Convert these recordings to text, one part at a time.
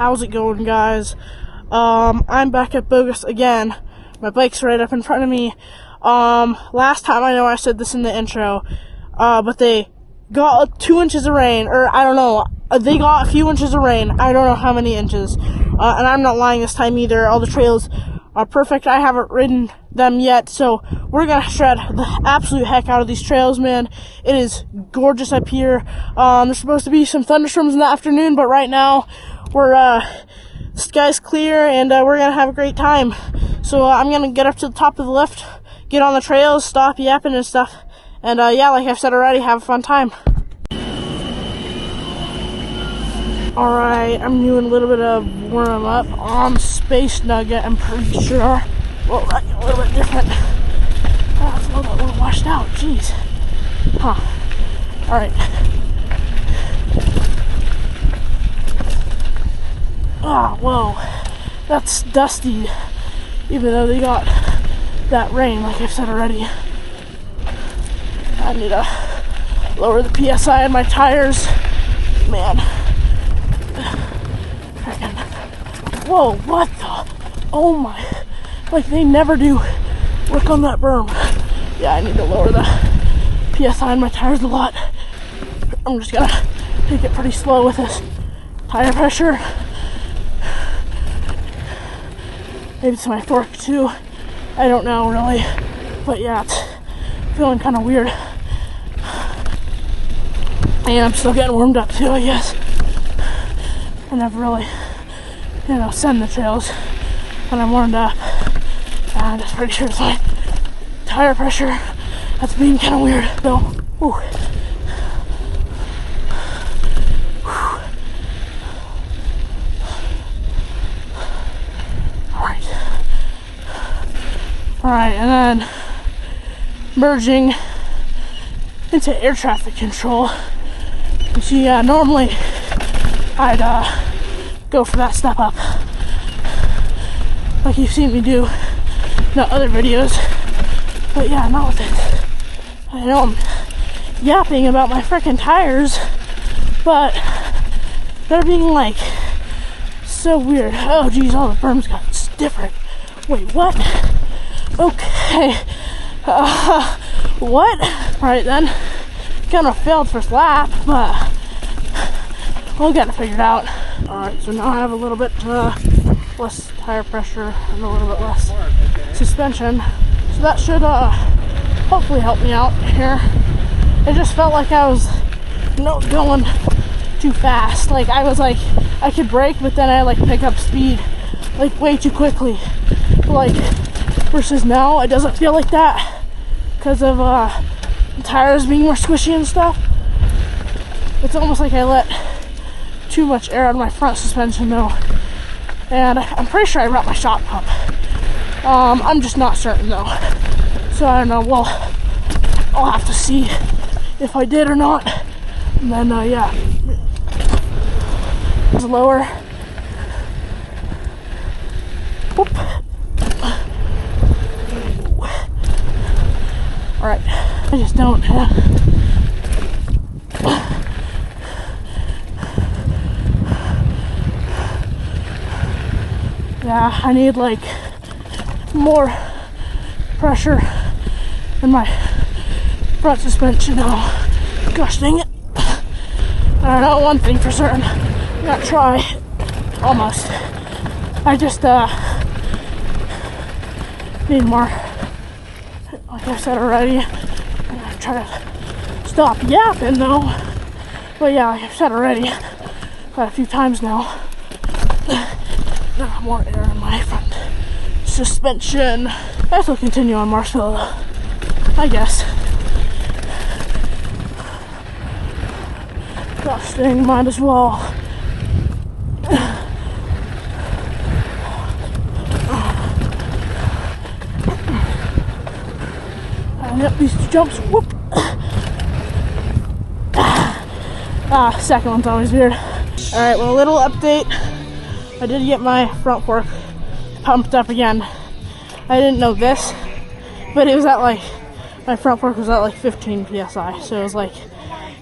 how's it going, guys? I'm back at BOGUS again. My bike's right up in front of me. Last time, I know I said this in the intro, but they got 2 inches of rain, or I don't know, they got a few inches of rain. I don't know how many inches, and I'm not lying this time either. All the trails are perfect. I haven't ridden them yet, so we're gonna shred the absolute heck out of these trails, man. It is gorgeous up here. There's supposed to be some thunderstorms in the afternoon, but right now the sky's clear, and we're gonna have a great time. So I'm gonna get up to the top of the lift, get on the trails, stop yapping and stuff, and yeah, like I've said already, have a fun time. Alright, I'm doing a little bit of warm up on Space Nugget, I'm pretty sure. Well, that's a little bit different. It's a little bit washed out, jeez. Huh. Alright. Ah, whoa. That's dusty. Even though they got that rain, like I've said already. I need to lower the PSI on my tires. Man. Whoa, what the? Oh my. Like, they never do work on that berm. Yeah, I need to lower the PSI on my tires a lot. I'm just gonna take it pretty slow with this tire pressure. Maybe it's my fork too. I don't know really. But yeah, it's feeling kind of weird. And I'm still getting warmed up too, I guess. I never really, send the trails when I'm warmed up. And I'm just pretty sure it's my tire pressure that's being kind of weird. So, whew. Alright, and then merging into air traffic control. You see, normally I'd go for that step up, like you've seen me do in the other videos. But yeah, not with it. I know I'm yapping about my freaking tires, but they're being like so weird. Oh geez, all the berms got different. Wait, what? Okay. What? Alright then. Kind of failed first lap, but we'll get it figured out. Alright, so now I have a little bit less tire pressure and a little bit less suspension. So that should hopefully help me out here. It just felt like I was going too fast. Like I was like, I could brake, but then I pick up speed like way too quickly. Like versus now, it doesn't feel like that because of the tires being more squishy and stuff. It's almost like I let too much air out of my front suspension though, and I'm pretty sure I wrapped my shock pump. I'm just not certain though, so I don't know. Well, I'll have to see if I did or not, and then yeah, it's lower. Whoop. Alright, I just don't yeah, I need more pressure in my front suspension. Oh, gosh dang it. I know one thing for certain. I'm gonna try. Almost. I just need more. Like I said already, I'm gonna try to stop yapping though. But yeah, like I've said already, quite a few times now, more air in my front suspension. I guess we'll continue on Marshall, I guess. Gosh dang, might as well. Yep, these two jumps, whoop. Second one's always weird. Alright, well, a little update. I did get my front fork pumped up again. I didn't know this, but it was at my front fork was at 15 PSI, so it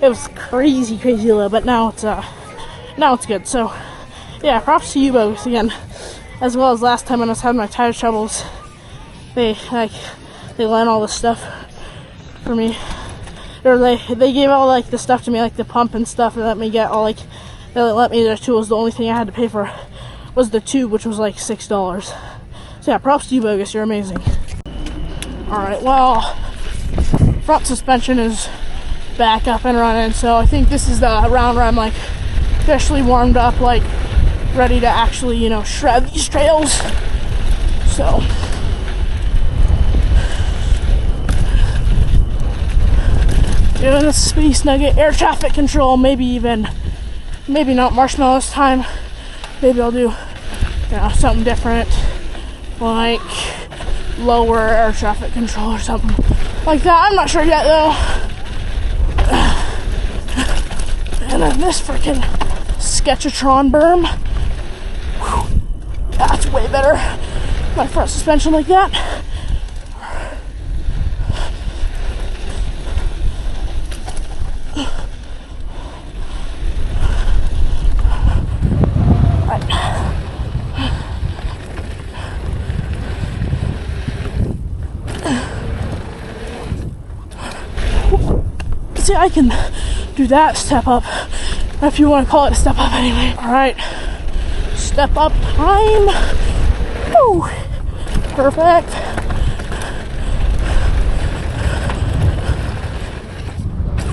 was crazy low, but now it's good. So Yeah, props to you, Bogus, again. As well as last time when I was having my tire troubles. They lent all this stuff for me. Or they gave all like the stuff to me, like the pump and stuff, and let me get all like, they let me their tools. The only thing I had to pay for was the tube, which was like $6. So yeah, props to you, Bogus, you're amazing. Alright, well, front suspension is back up and running, so I think this is the round where I'm like officially warmed up, like ready to actually, you know, shred these trails. So doing the Space Nugget air traffic control, maybe not marshmallow this time. Maybe I'll do, you know, something different, like lower air traffic control or something like that. I'm not sure yet though. And then this freaking Sketchatron berm. Whew, that's way better. My front suspension like that. See, I can do that step up, if you want to call it a step up anyway. Alright, step up time. Woo! Perfect.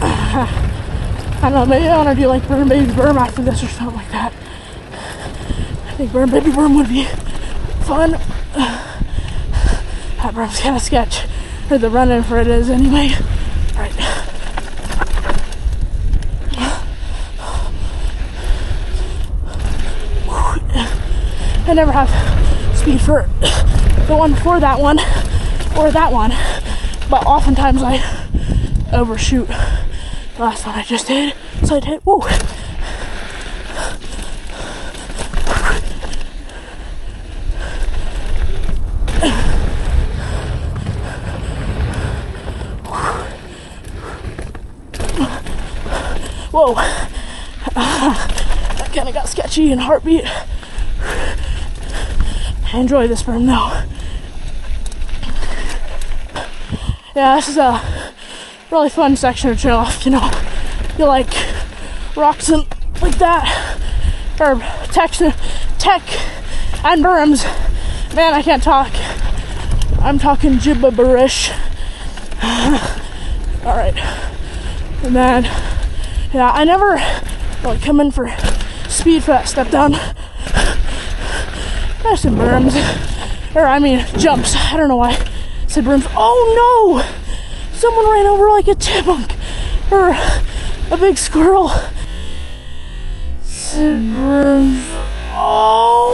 I don't know, maybe I want to do like Burn Baby Berm after this or something like that. I think Burn Baby Berm would be fun. That berm's kind of sketch, or the run-in for it is anyway. Alright. I never have speed for the one before that one or that one, but oftentimes I overshoot the last one I just did, so I did, whoa. Whoa, that kind of got sketchy in heartbeat. I enjoy this berm though. Yeah, this is a really fun section of trail. You know, you like rocks and like that, or tech and berms. Man, I can't talk. I'm talking gibberish. All right, and then yeah, I never like come in for speed for that step down. There's some berms, or I mean jumps. I don't know why I said berms. Oh no! Someone ran over like a chipmunk or a big squirrel. Berms. Oh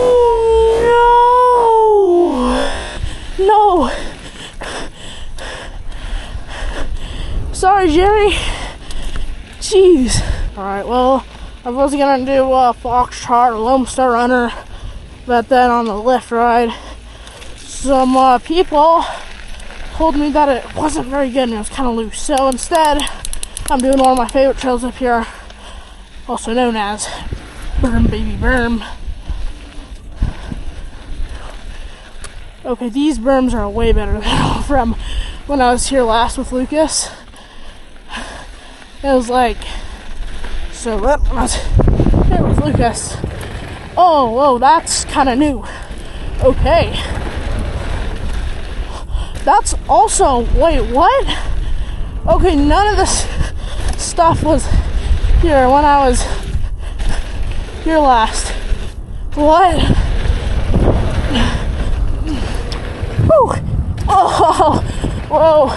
no! No! Sorry, Jerry. Jeez. All right. Well, I was gonna do a Foxtrot or Lone Star Runner. But then on the lift ride, some people told me that it wasn't very good and it was kind of loose. So instead, I'm doing one of my favorite trails up here, also known as Burn Baby Berm. Okay, these berms are way better than from when I was here last with Lucas. It was like, so that when I was here with Lucas. Oh, whoa, that's kind of new. Okay. That's also, wait, what? Okay, none of this stuff was here when I was here last. What? Whew. Oh, whoa.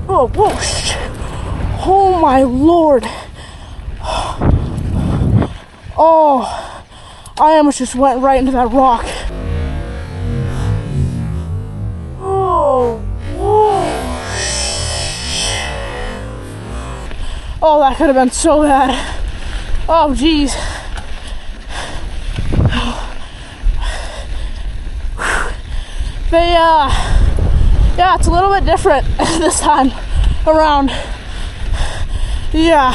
Oh, whoosh. Oh my lord. Oh, I almost just went right into that rock. Oh, whoosh. Oh, that could have been so bad. Oh, geez. Yeah, it's a little bit different this time. around. Yeah.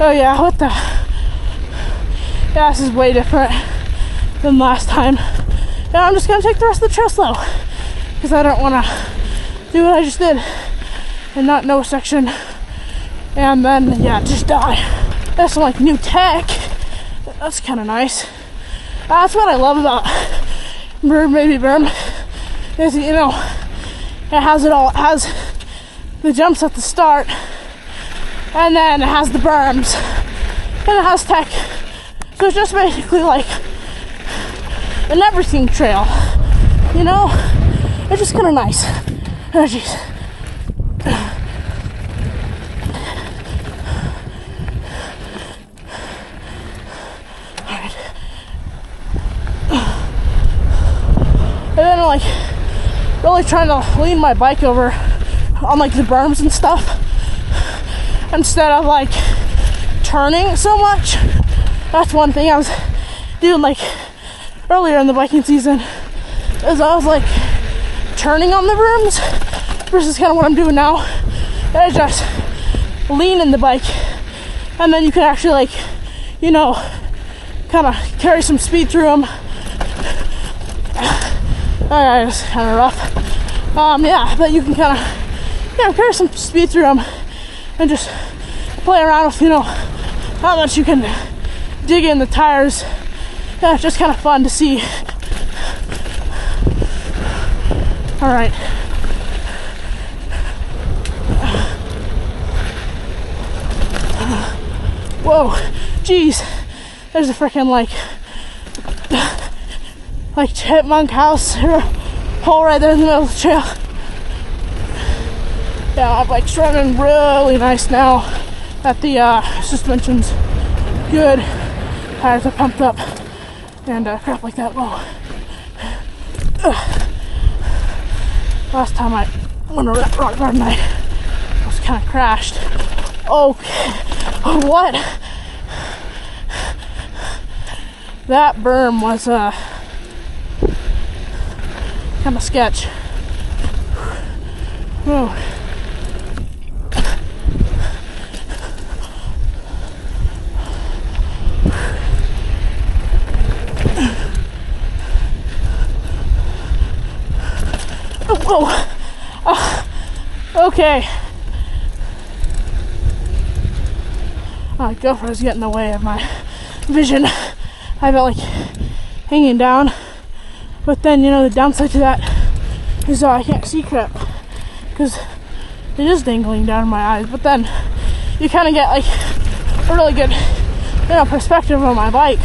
Oh yeah, what the? Yeah, this is way different than last time. And I'm just gonna take the rest of the trail slow because I don't want to do what I just did and not know a section and then yeah, just die. There's some like new tech. That's kind of nice. That's what I love about Baby Berm is, you know, it has it all. It has the jumps at the start, and then it has the berms, and it has tech. So it's just basically like an everything trail, you know? It's just kind of nice. Oh, jeez. Alright. And then I'm like really trying to lean my bike over on like the berms and stuff instead of like turning so much. That's one thing I was doing like earlier in the biking season, is I was like turning on the berms versus kind of what I'm doing now. I just lean in the bike and then you can actually like, you know, kind of carry some speed through them. Alright, it's kind of rough. Yeah, but you can kind of, you know, carry some speed through them and just play around with, you know, how much you can dig in the tires. Yeah, it's just kind of fun to see. Alright. Whoa, jeez. There's a freaking like chipmunk house or hole right there in the middle of the trail. Yeah, my bike's running really nice now that the suspension's good, tires are pumped up, and crap like that. Whoa. Last time I went around rock garden, I was kind of crashed. Oh, what? That berm was kind of sketch. Whoa. Whoa. Okay. My GoPro's getting in the way of my vision. I have it like hanging down, but then, you know, the downside to that is I can't see crap because it is dangling down in my eyes. But then you kind of get like a really good, you know, perspective on my bike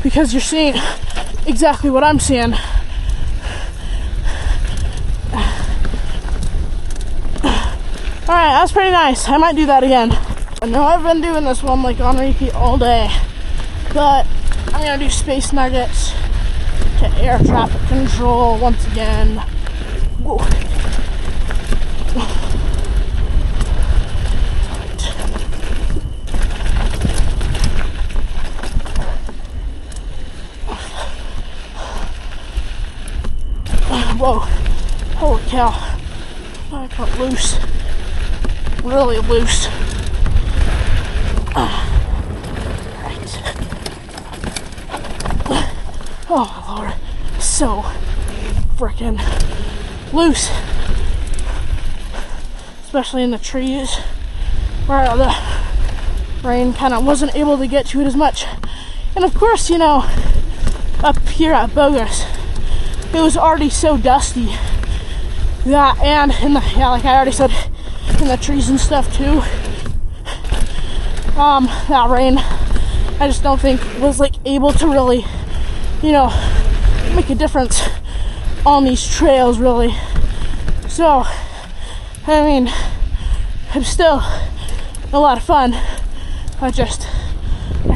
because you're seeing exactly what I'm seeing. Alright, that's pretty nice. I might do that again. I know I've been doing this one like on repeat all day, but I'm gonna do space nuggets to air traffic control once again. Whoa. Whoa. Holy cow. I got loose. Really loose. Right. Oh my lord. So freaking loose. Especially in the trees where the rain kind of wasn't able to get to it as much. And of course, you know, up here at BOGUS, it was already so dusty that, and in the, yeah, like I already said, in the trees and stuff too. That rain, I just don't think was like able to really, you know, make a difference on these trails really. So, I mean, it's still a lot of fun, but just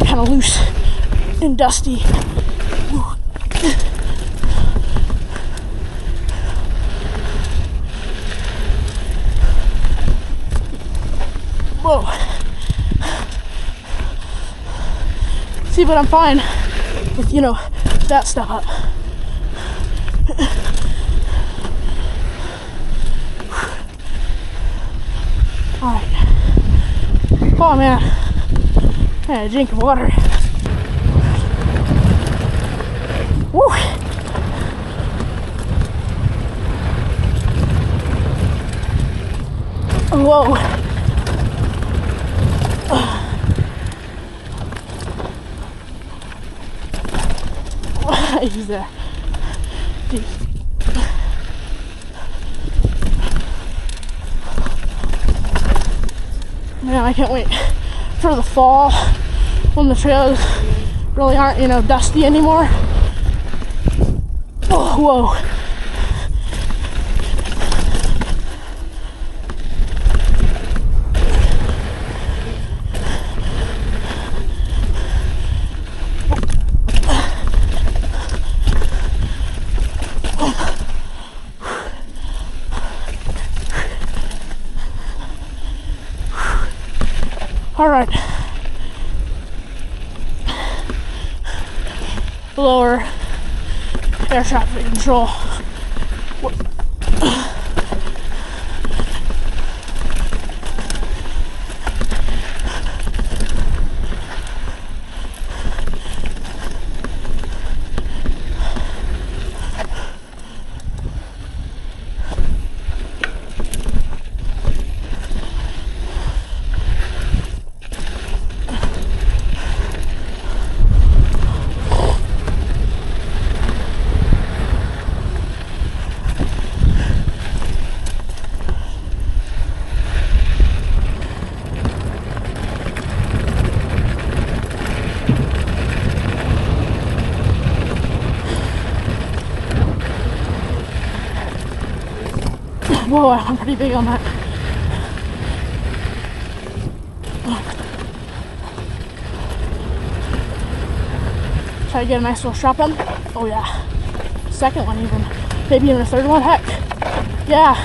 kind of loose and dusty. Whoa. See, but I'm fine with, you know, that stuff up. Alright. Oh man. I had a drink of water. Woo! Whoa. He's there. Jeez. Man, I can't wait for the fall when the trails really aren't, you know, dusty anymore. Oh, whoa. All right. Lower air traffic control. Whoa, I'm pretty big on that. Try to get a nice little shot in. Oh yeah. Second one even. Maybe even a third one. Heck. Yeah.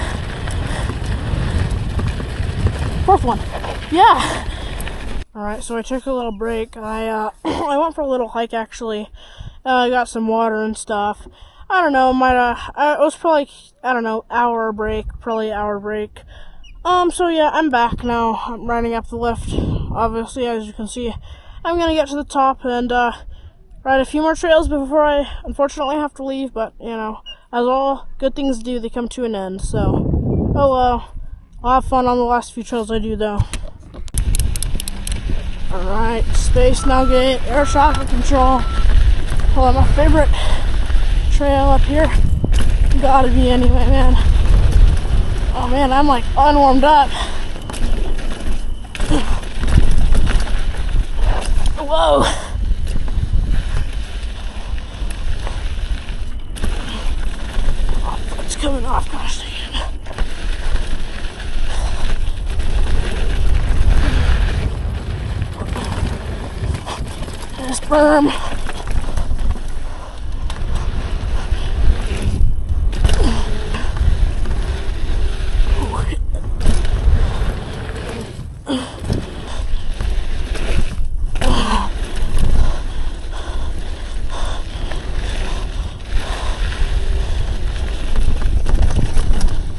Fourth one. Yeah. Alright, so I took a little break. I went for a little hike actually. I got some water and stuff. I don't know, it was probably, I don't know, hour break. So yeah, I'm back now. I'm riding up the lift. Obviously, as you can see, I'm gonna get to the top and ride a few more trails before I unfortunately have to leave. But you know, as all good things do, they come to an end. So, oh well. I'll have fun on the last few trails I do though. Alright, Space Nugget, air traffic control. Well, my favorite trail up here. Gotta be anyway, man. Oh man, I'm like unwarmed up. Whoa. Oh, it's coming off, gosh dang it. This berm.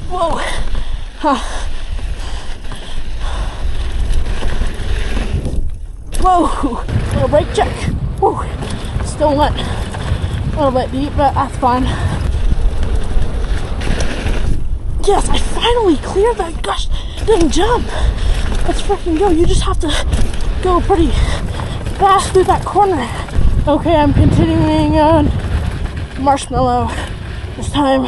Whoa! Huh. Whoa! Little brake check. Whew. Still wet. A little bit deep, but that's fine. Yes, I finally cleared that gosh dang jump. Let's freaking go. You just have to go pretty fast through that corner. Okay, I'm continuing on Marshmallow this time.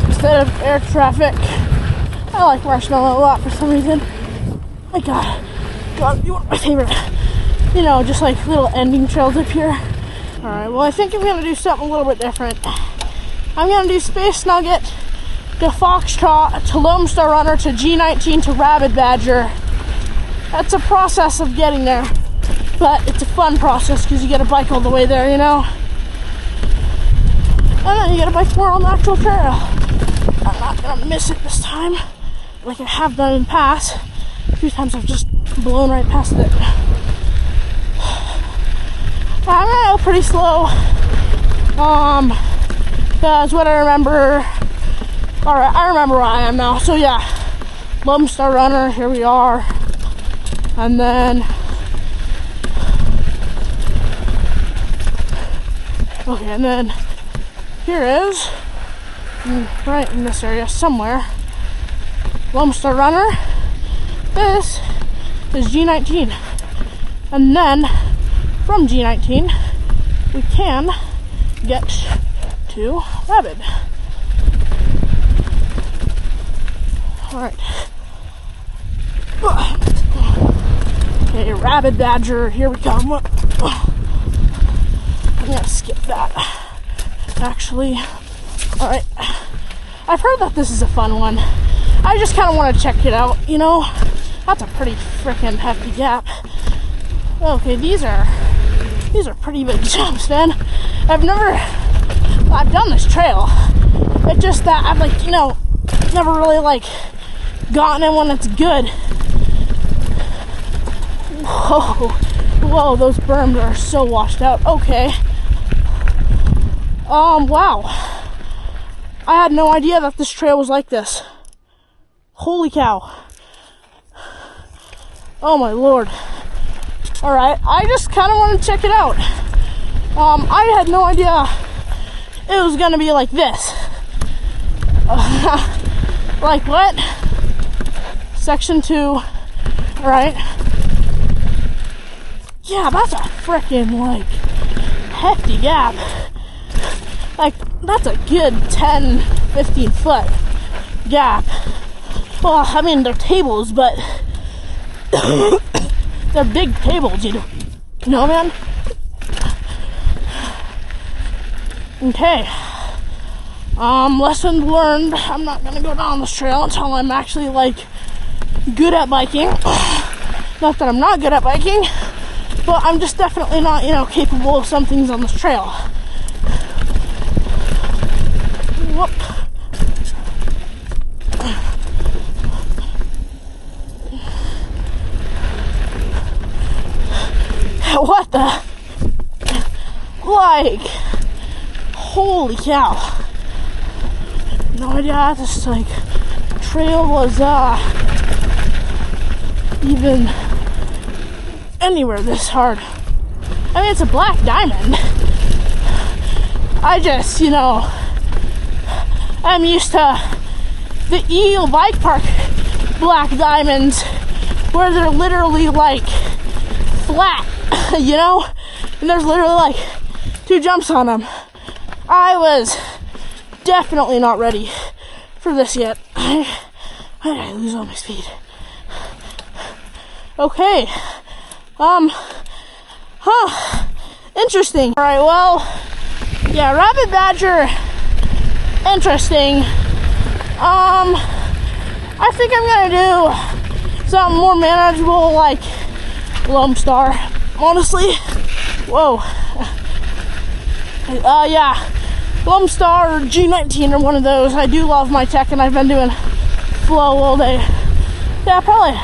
Instead of air traffic. I like Marshmallow a lot for some reason. My God, you're one of my favorite. You know, just like little ending trails up here. Alright, well I think I'm gonna do something a little bit different. I'm gonna do Space Nugget to Foxtrot to Lone Star Runner to G19 to Rabid Badger. That's a process of getting there, but it's a fun process because you get a bike all the way there, you know? And then you get a bike more on the actual trail. I'm not gonna miss it this time, like I have done in the past. A few times I've just blown right past it. I'm gonna go pretty slow. Because what I remember Alright, I remember where I am now. So yeah, Lone Star Runner, here we are. And then, okay, and then here is, right in this area somewhere, Lone Star Runner. This is G19. And then from G19, we can get to Rabid. Alright. Okay, Rabid Badger, here we come. I'm gonna skip that, actually. Alright. I've heard that this is a fun one. I just kind of want to check it out, you know? That's a pretty freaking hefty gap. Okay, these are pretty big jumps, man. I've done this trail. It's just that I've, like, you know, never really, like, gotten in one that's good. Whoa, those berms are so washed out. Okay. Wow. I had no idea that this trail was like this. Holy cow. Oh my lord. Alright, I just kind of want to check it out. I had no idea it was gonna be like this. Like what? Section 2. Alright. Yeah, that's a freaking, like, hefty gap. Like, that's a good 10, 15 foot gap. Well, I mean, they're tables, but they're big tables, you know, man? Okay. Lesson learned. I'm not gonna go down this trail until I'm actually, like, good at biking. Not that I'm not good at biking, but I'm just definitely not, you know, capable of some things on this trail. Whoop. What the? Like, holy cow. No idea this, like, trail was, even anywhere this hard. I mean, it's a black diamond. I just, you know, I'm used to the Eagle Bike Park black diamonds where they're literally, like, flat, you know? And there's literally, like, 2 jumps on them. I was definitely not ready for this yet. Why did I lose all my speed? Okay. Interesting. Alright, well, yeah, Rabid Badger, interesting. I think I'm gonna do something more manageable, like Lone Star, honestly. Whoa. Yeah, Lone Star or G19 or one of those. I do love my tech, and I've been doing flow all day. Yeah, probably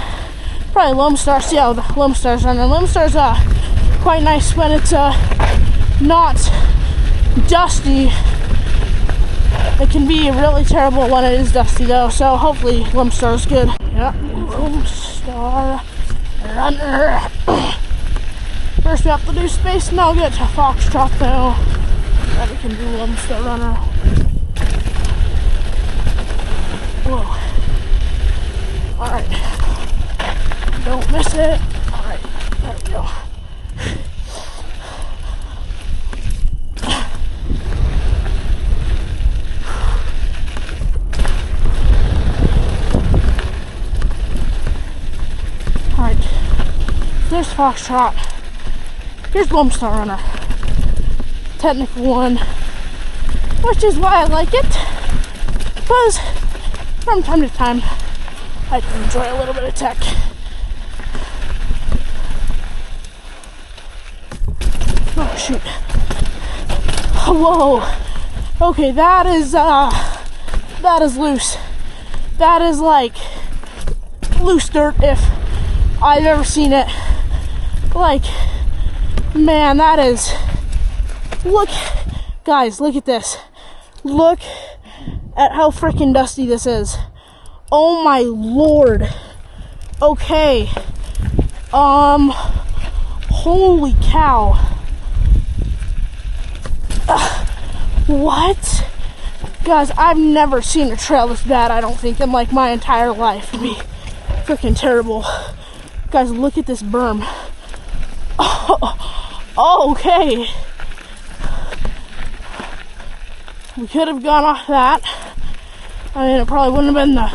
Lone Star. See how the Lone Star's running. Lone Star's quite nice when it's not dusty. It can be really terrible when it is dusty though, so hopefully Lone Star's good. Yeah, Lone Star Runner. First we have to do Space Nugget to Foxtrot though. Then we can do Lone Star Runner. Whoa. Alright. Don't miss it. Alright, there we go. Alright. There's Foxtrot. Here's Lone Star Runner. Technical one. Which is why I like it. Because from time to time I can enjoy a little bit of tech. Oh shoot. Whoa. Okay, that is loose. That is like loose dirt if I've ever seen it. Like, man, that is, look, guys, look at this. Look at how freaking dusty this is. Oh my lord. Okay. Holy cow. What? Guys, I've never seen a trail this bad, I don't think, in like my entire life. It'd be freaking terrible. Guys, look at this berm. Oh, okay. We could have gone off that. I mean, it probably wouldn't have been the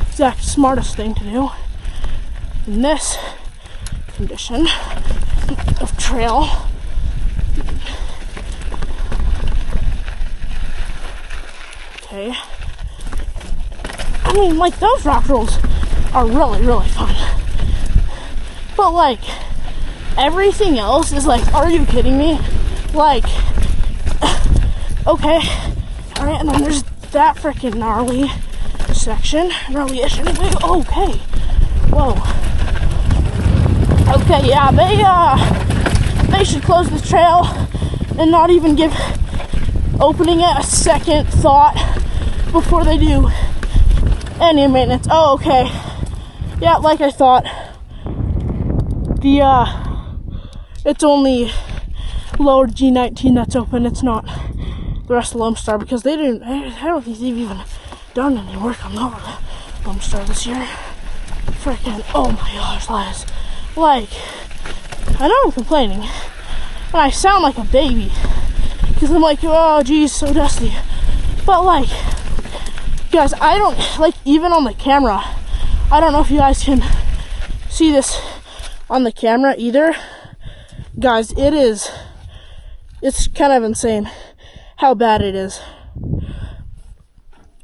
exact smartest thing to do in this condition of trail. Okay. I mean, like, those rock rolls are really, really fun. But, like, everything else is like, are you kidding me? Like, okay. Alright, and then there's that freaking gnarly section. Gnarly-ish anyway. Okay. Whoa. Okay, yeah, they should close this trail and not even give opening it a second thought before they do any maintenance. Oh, okay. Yeah, like I thought. It's only lower G19 that's open. It's not the rest of Lone Star, because I don't think they've even done any work on Lone Star this year. Freaking, oh my gosh, guys. Like, I know I'm complaining, and I sound like a baby, because I'm like, oh geez, so dusty. But like, guys, I don't, like, even on the camera, I don't know if you guys can see this on the camera either. Guys, it's kind of insane how bad it is.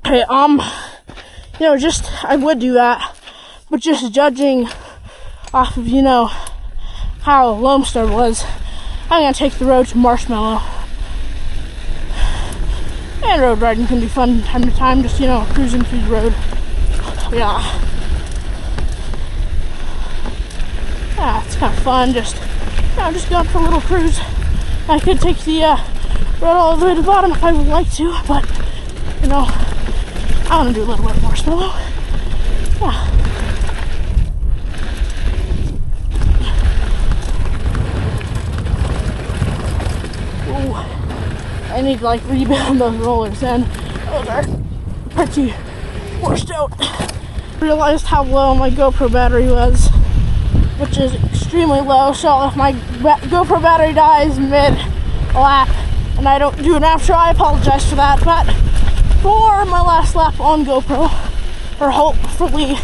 Okay, you know, just, I would do that, but just judging off of, you know, how Lone Star was, I'm gonna take the road to Marshmallow. And road riding can be fun time to time, just, you know, cruising through the road. Yeah, it's kind of fun, just, you know, just going for a little cruise. I could take the road all the way to the bottom if I would like to, but, you know, I want to do a little bit of Marshmallow. Yeah. Ooh. I need to, like, rebuild those rollers, and those are pretty washed out. Realized how low my GoPro battery was, which is extremely low, so if my GoPro battery dies mid-lap and I don't do an outro, I apologize for that. But for my last lap on GoPro, or hopefully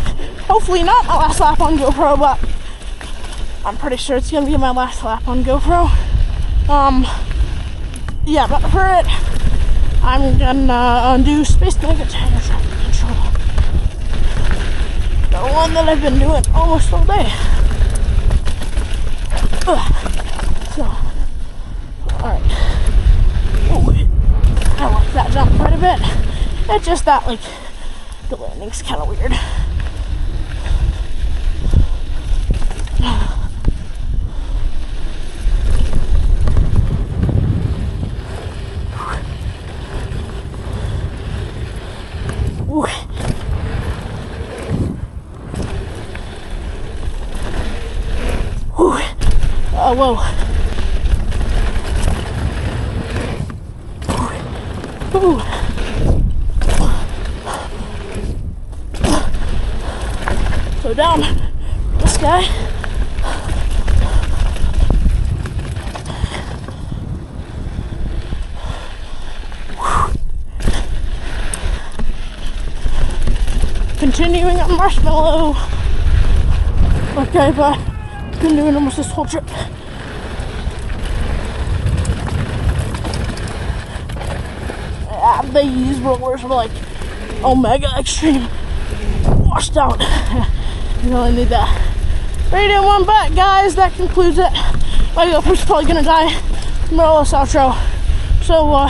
not my last lap on GoPro, but I'm pretty sure it's gonna be my last lap on GoPro. Yeah, but for it, I'm gonna undo Space Nugget traffic control. The one that I've been doing almost all day. So, alright. I like that jump quite a bit. It's just that, like, the landing's kind of weird. Oh, whoa. Ooh. So down this guy. Continuing on Marshmallow. Okay, but I've been doing almost this whole trip. These rollers were like Omega Extreme washed out. You really need that. 3, 2, 1, but guys, that concludes it. My GoPro's probably gonna die in the middle of this outro. So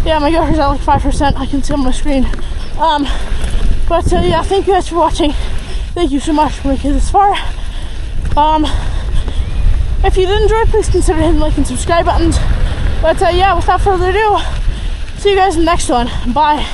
yeah, my GoPro's at like 5%. I can see on my screen. But yeah, thank you guys for watching. Thank you so much for making it this far. If you did enjoy, please consider hitting the like and subscribe buttons. But yeah, without further ado, see you guys in the next one. Bye.